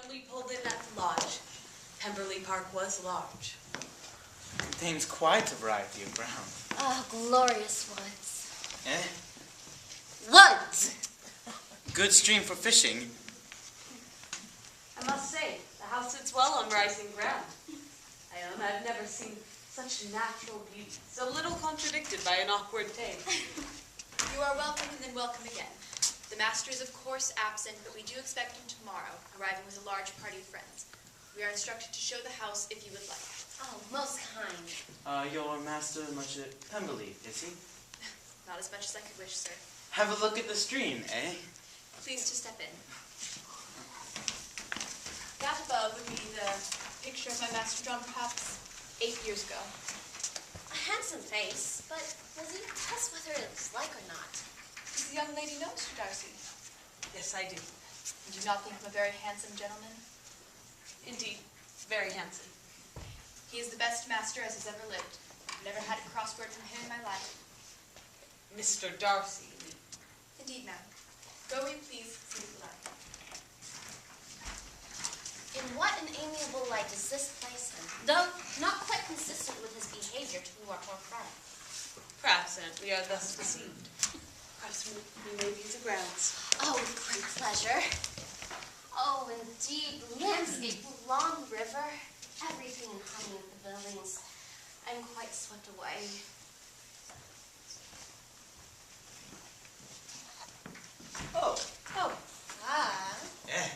When we pulled in at the lodge, Pemberley Park was large. Contains quite a variety of ground. Ah, glorious woods. Eh? Woods! Good stream for fishing. I must say, the house sits well on rising ground. I own I've never seen such natural beauty, so little contradicted by an awkward tale. You are welcome and then welcome again. The master is of course absent, but we do expect him tomorrow, arriving with a large party of friends. We are instructed to show the house if you would like. Oh, most kind. Your master much at Pemberley, is he? Not as much as I could wish, sir. Have a look at the stream, eh? Please to step in. That above would be the picture of my master drawn perhaps 8 years ago. A handsome face, but Lizzie, tell us whether it's like or not. Does the young lady know Mr. Darcy? Yes, I do. You do not think him a very handsome gentleman? Indeed, very handsome. He is the best master as has ever lived. I've never had a cross word from him in my life. Mr. Darcy. Indeed, ma'am. Go where you please, see the light. In what an amiable light does this place him, though not quite consistent with his behavior to our poor friend. Perhaps, Aunt, we are thus deceived. Perhaps we may be the grounds. Oh, with great pleasure. Oh, indeed, landscape, long river, everything in harmony with the buildings. I'm quite swept away. Oh. Oh. Ah. Eh.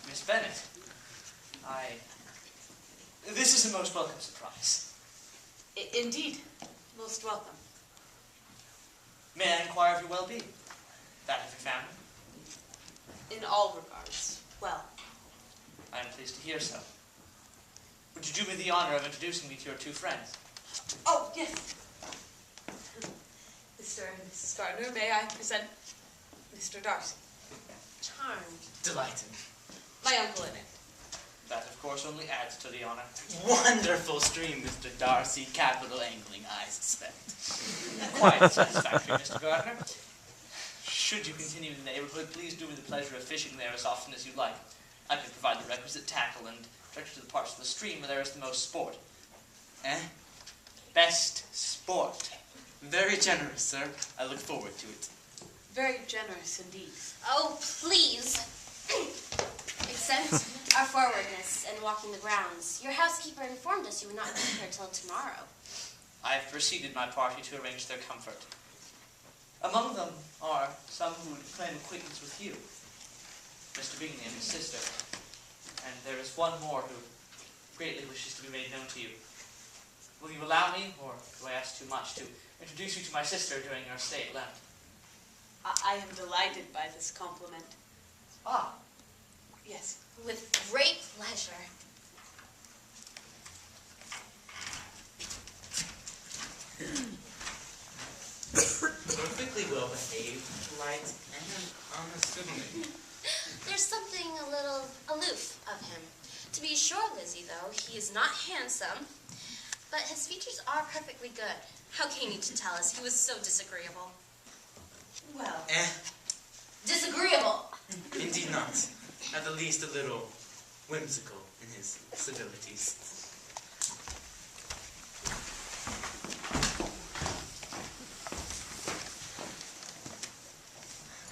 Miss Bennet, this is a most welcome surprise. Indeed, most welcome. May I inquire of your well-being? That of your family? In all regards, well. I am pleased to hear so. Would you do me the honor of introducing me to your two friends? Oh, yes. Mr. and Mrs. Gardner, may I present Mr. Darcy? Charmed. Delighted. My uncle in it. That, of course, only adds to the honor. Wonderful stream, Mr. Darcy. Capital angling, I suspect. Quite satisfactory, Mr. Gardner. Should you continue in the neighborhood, please do me the pleasure of fishing there as often as you like. I can provide the requisite tackle and direct you to the parts of the stream where there is the most sport. Eh? Best sport. Very generous, sir. I look forward to it. Very generous indeed. Oh, please. Accept our forwardness in walking the grounds. Your housekeeper informed us you would not be here till tomorrow. I have preceded my party to arrange their comfort. Among them are some who would claim acquaintance with you, Mr. Bingley and his sister, and there is one more who greatly wishes to be made known to you. Will you allow me, or do I ask too much, to introduce you to my sister during your stay at Lent? I am delighted by this compliment. Ah. Yes. With great pleasure. Perfectly well behaved, polite, and unassuming. There's something a little aloof of him. To be sure, Lizzie, though, he is not handsome, but his features are perfectly good. How came you to tell us he was so disagreeable? Well. Disagreeable! Indeed not. At the least a little whimsical in his civilities.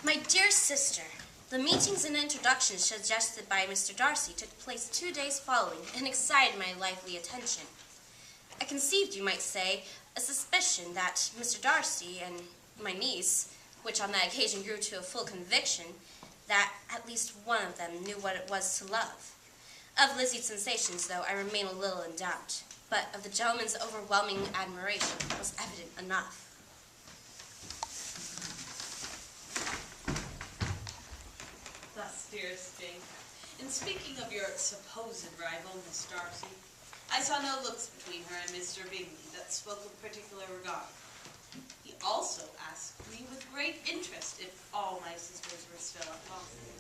My dear sister, the meetings and introductions suggested by Mr. Darcy took place 2 days following and excited my lively attention. I conceived, you might say, a suspicion that Mr. Darcy and my niece, which on that occasion grew to a full conviction, that at least one of them knew what it was to love. Of Lizzie's sensations, though, I remain a little in doubt, but of the gentleman's overwhelming admiration was evident enough. Thus, dearest Jane, in speaking of your supposed rival, Miss Darcy, I saw no looks between her and Mr. Bingley that spoke of particular regard. He also asked me with great interest if all my sisters were still at Longford.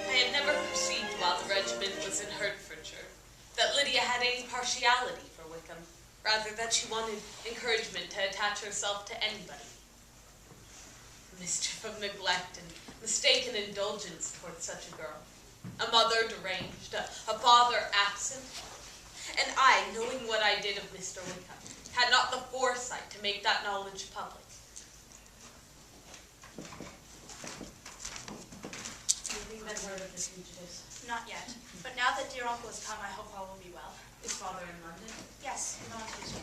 I had never perceived while the regiment was in Hertfordshire that Lydia had any partiality for Wickham, rather that she wanted encouragement to attach herself to anybody. mischief of neglect and mistaken indulgence towards such a girl. A mother deranged, a father absent. And I, knowing what I did of Mr. Wickham, had not the foresight to make that knowledge public. Have you been heard of the fugitives? Not yet. But now that dear uncle has come, I hope all will be well. Is father in London? Yes, not his.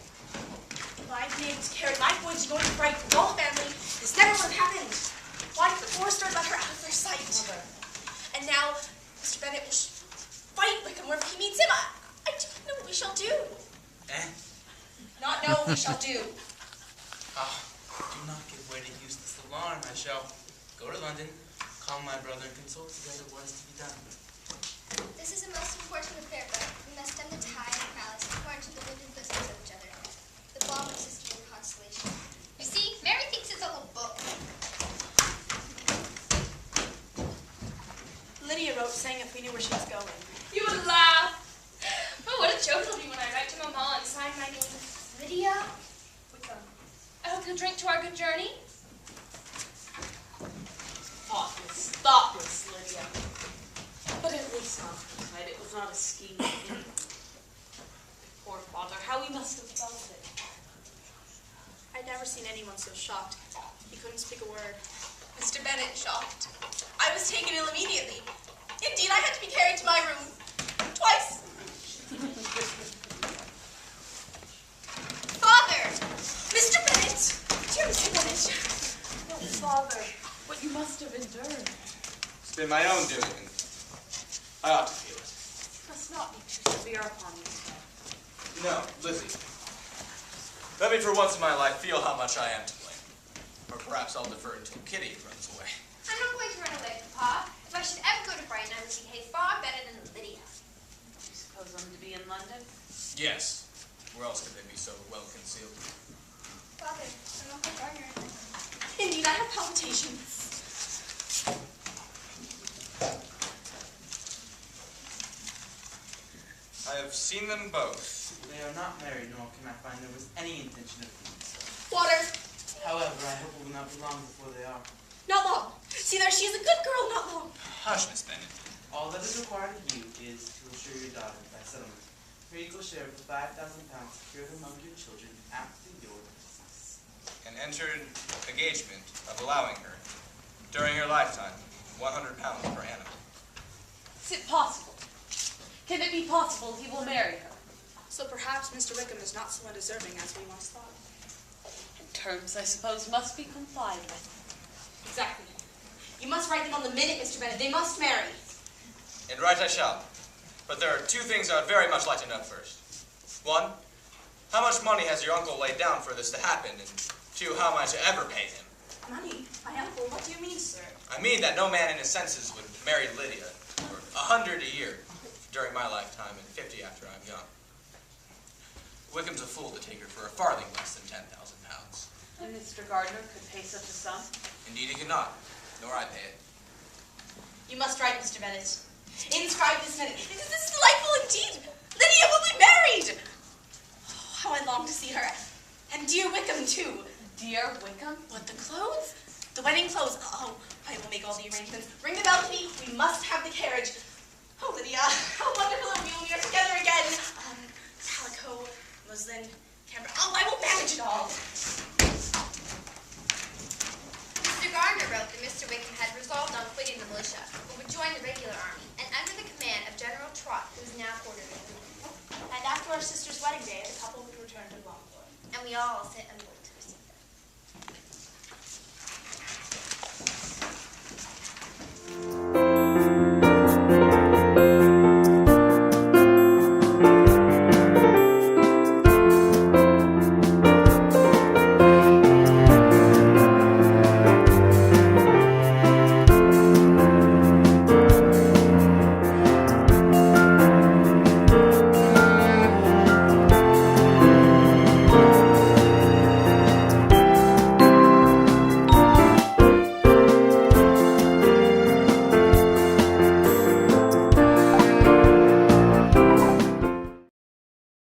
My name's Carrie. My boys are going to frighten the whole family. This never would have happened. Why did the Forrester let her out of their sight? Mother. And now Mr. Bennet will fight with him wherever he meets him. I don't know what we shall do. Not know what we shall do. Do not give way to useless alarm. I shall go to London, call my brother, and consult together what is to be done. This is a most important affair, but we must stem the tide of malice according to the written bosoms of each other. The balm of sisterly consolation. You see, Mary thinks it's a little book. Lydia wrote saying if we knew where she was going. You would laugh. Oh, what a joke it'll be when I write to Mamma and sign my name Lydia Wickham. I hope you'll drink to our good journey. Thoughtless, Lydia. But at least on her side, it was not a scheme of anyone. Poor father, how he must have felt it. I'd never seen anyone so shocked. He couldn't speak a word. Mr. Bennet shocked. I was taken ill immediately. Indeed, I had to be carried to my room. Twice. Father! Mr. Bennet! Dear Mr. Bennet! No, father, what you must have endured. It's been my own doing. I ought to feel it. You must not be too severe upon yourself. No, Lizzie. Let me for once in my life feel how much I am to blame. Or perhaps I'll defer until Kitty runs away. I'm not going to run away, Papa. If I should ever go to Brighton, I would behave far better than Lydia. Do you suppose I'm to be in London? Yes. Where else could they be so well concealed? Father, I'm Uncle Gardner. Indeed, I have palpitations. I have seen them both. They are not married, nor can I find there was any intention of doing so. Water. However, I hope it will not be long before they are. Not long. See there, she is a good girl, not long. Hush, Miss Bennet. All that is required of you is to assure your daughter by settlement her equal share of the £5,000 secured among your children after your decease. An entered engagement of allowing her, during her lifetime, £100 per annum. Is it possible? Can it be possible he will marry her? So perhaps Mr. Wickham is not so undeserving as we once thought. And terms, I suppose, must be complied with. Exactly. You must write them on the minute, Mr. Bennet. They must marry. And right I shall. But there are two things I would very much like to know first. One, how much money has your uncle laid down for this to happen? And two, how am I to ever pay him? Money? My uncle? What do you mean, sir? I mean that no man in his senses would marry Lydia for 100 a year during my lifetime and 50 after I'm gone. Wickham's a fool to take her for a farthing less than £10,000. And Mr. Gardner could pay such a sum? Indeed he could not, nor I pay it. You must write, Mr. Bennet. Inscribe this minute. This is delightful indeed. Lydia will be married. Oh, how I long to see her. And dear Wickham, too. Dear Wickham? What, the clothes? The wedding clothes. Oh, I will make all the arrangements. Ring the bell, Kitty. We must have the carriage. Oh, Lydia, how wonderful it will be when we are together again. Calico, muslin, cambric. Oh, I will manage it all. Mr. Gardner wrote that Mr. Wickham had resolved on quitting the militia, but would join the regular army, and under the command of General Trott, who is now quartered in England. And after our sister's wedding day, the couple would return to Longbourn. And we all sit and